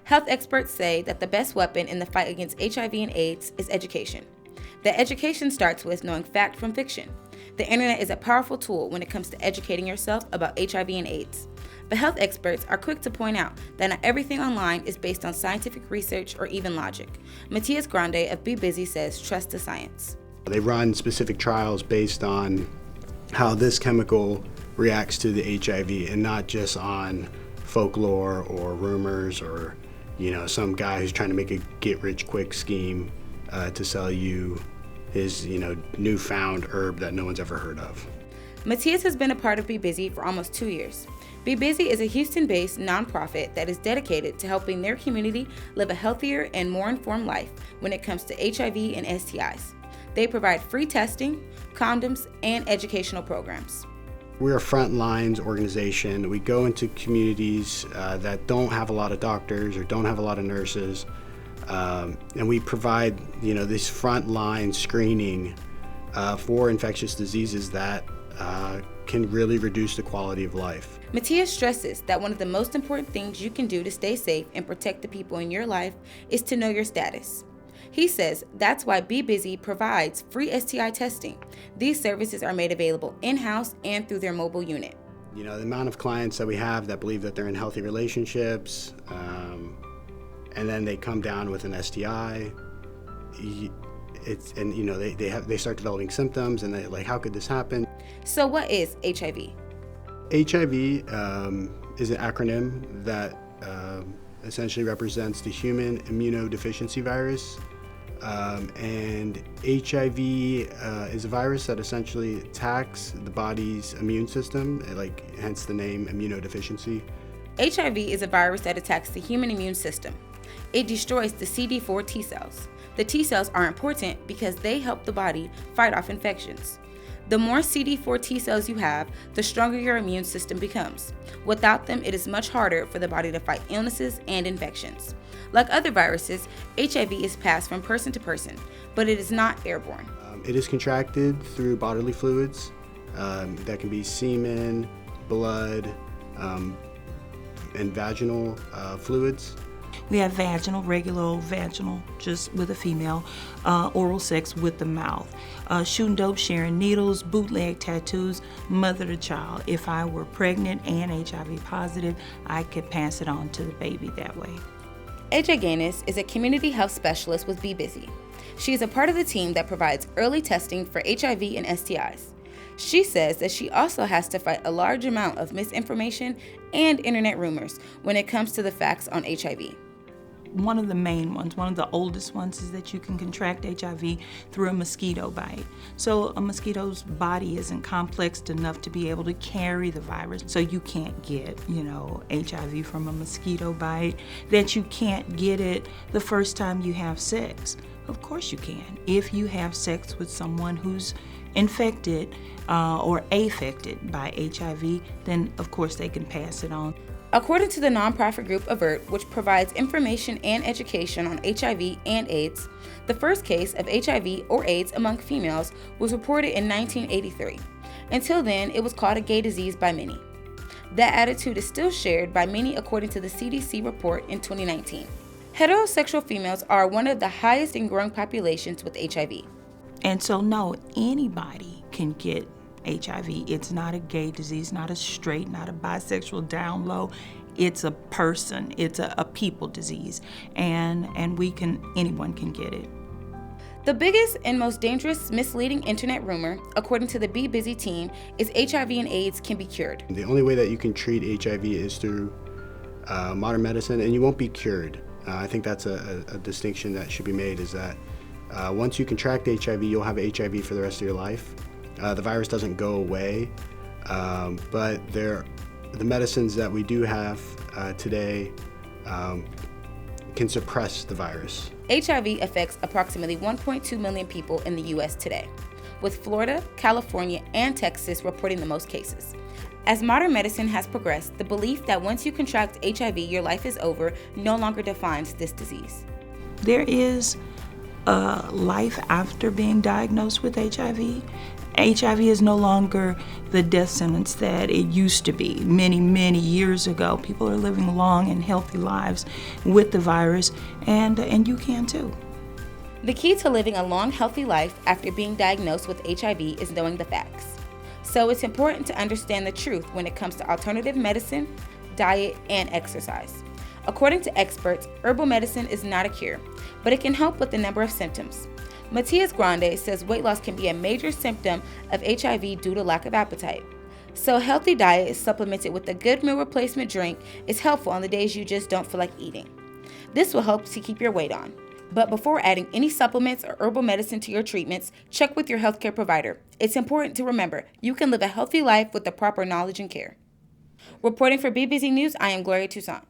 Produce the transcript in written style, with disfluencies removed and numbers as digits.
Health experts say that the best weapon in the fight against HIV and AIDS is education. That education starts with knowing fact from fiction. The internet is a powerful tool when it comes to educating yourself about HIV and AIDS. But health experts are quick to point out that not everything online is based on scientific research or even logic. Matias Grande of Be Busy says, trust the science. They run specific trials based on how this chemical reacts to the HIV and not just on folklore or rumors or, some guy who's trying to make a get-rich-quick scheme to sell you his, newfound herb that no one's ever heard of. Matias has been a part of Be Busy for almost 2 years. Be Busy is a Houston-based nonprofit that is dedicated to helping their community live a healthier and more informed life when it comes to HIV and STIs. They provide free testing, condoms, and educational programs. We're a front lines organization. We go into communities that don't have a lot of doctors or don't have a lot of nurses, and we provide, this front line screening for infectious diseases that can really reduce the quality of life. Matias stresses that one of the most important things you can do to stay safe and protect the people in your life is to know your status. He says that's why Be Busy provides free STI testing. These services are made available in-house and through their mobile unit. The amount of clients that we have that believe that they're in healthy relationships, and then they come down with an STI, they start developing symptoms, and they're like, how could this happen? So what is HIV? HIV is an acronym that essentially represents the human immunodeficiency virus. And HIV is a virus that essentially attacks the body's immune system, hence the name immunodeficiency. HIV is a virus that attacks the human immune system. It destroys the CD4 T cells. The T cells are important because they help the body fight off infections. The more CD4 T cells you have, the stronger your immune system becomes. Without them, it is much harder for the body to fight illnesses and infections. Like other viruses, HIV is passed from person to person, but it is not airborne. It is contracted through bodily fluids. That can be semen, blood, and vaginal fluids. We have vaginal, regular old vaginal, just with a female, oral sex with the mouth, shooting dope, sharing needles, bootleg tattoos, mother to child. If I were pregnant and HIV positive, I could pass it on to the baby that way. AJ Gaines is a community health specialist with Be Busy. She is a part of the team that provides early testing for HIV and STIs. She says that she also has to fight a large amount of misinformation and internet rumors when it comes to the facts on HIV. One of the main ones, one of the oldest ones, is that you can contract HIV through a mosquito bite. So a mosquito's body isn't complex enough to be able to carry the virus. So you can't get, HIV from a mosquito bite. That you can't get it the first time you have sex. Of course you can. If you have sex with someone who's infected or affected by HIV, then of course they can pass it on. According to the nonprofit group AVERT, which provides information and education on HIV and AIDS, the first case of HIV or AIDS among females was reported in 1983. Until then, it was called a gay disease by many. That attitude is still shared by many according to the CDC report in 2019. Heterosexual females are one of the highest in growing populations with HIV. And so no, anybody can get HIV. It's not a gay disease, not a straight, not a bisexual down low. It's a person. It's a people disease, and anyone can get it. The biggest and most dangerous misleading internet rumor, according to the Be Busy team, is HIV and AIDS can be cured. The only way that you can treat HIV is through modern medicine, and you won't be cured. I think that's a distinction that should be made, is that once you contract HIV, you'll have HIV for the rest of your life. The virus doesn't go away, but the medicines that we do have today can suppress the virus. HIV affects approximately 1.2 million people in the U.S. today, with Florida, California, and Texas reporting the most cases. As modern medicine has progressed, the belief that once you contract HIV, your life is over no longer defines this disease. There is a life after being diagnosed with HIV. HIV is no longer the death sentence that it used to be many, many years ago. People are living long and healthy lives with the virus, and you can too. The key to living a long, healthy life after being diagnosed with HIV is knowing the facts. So it's important to understand the truth when it comes to alternative medicine, diet, and exercise. According to experts, herbal medicine is not a cure, but it can help with a number of symptoms. Matias Grande says weight loss can be a major symptom of HIV due to lack of appetite. So a healthy diet supplemented with a good meal replacement drink is helpful on the days you just don't feel like eating. This will help to keep your weight on. But before adding any supplements or herbal medicine to your treatments, check with your healthcare provider. It's important to remember you can live a healthy life with the proper knowledge and care. Reporting for BBC News, I am Gloria Tousant.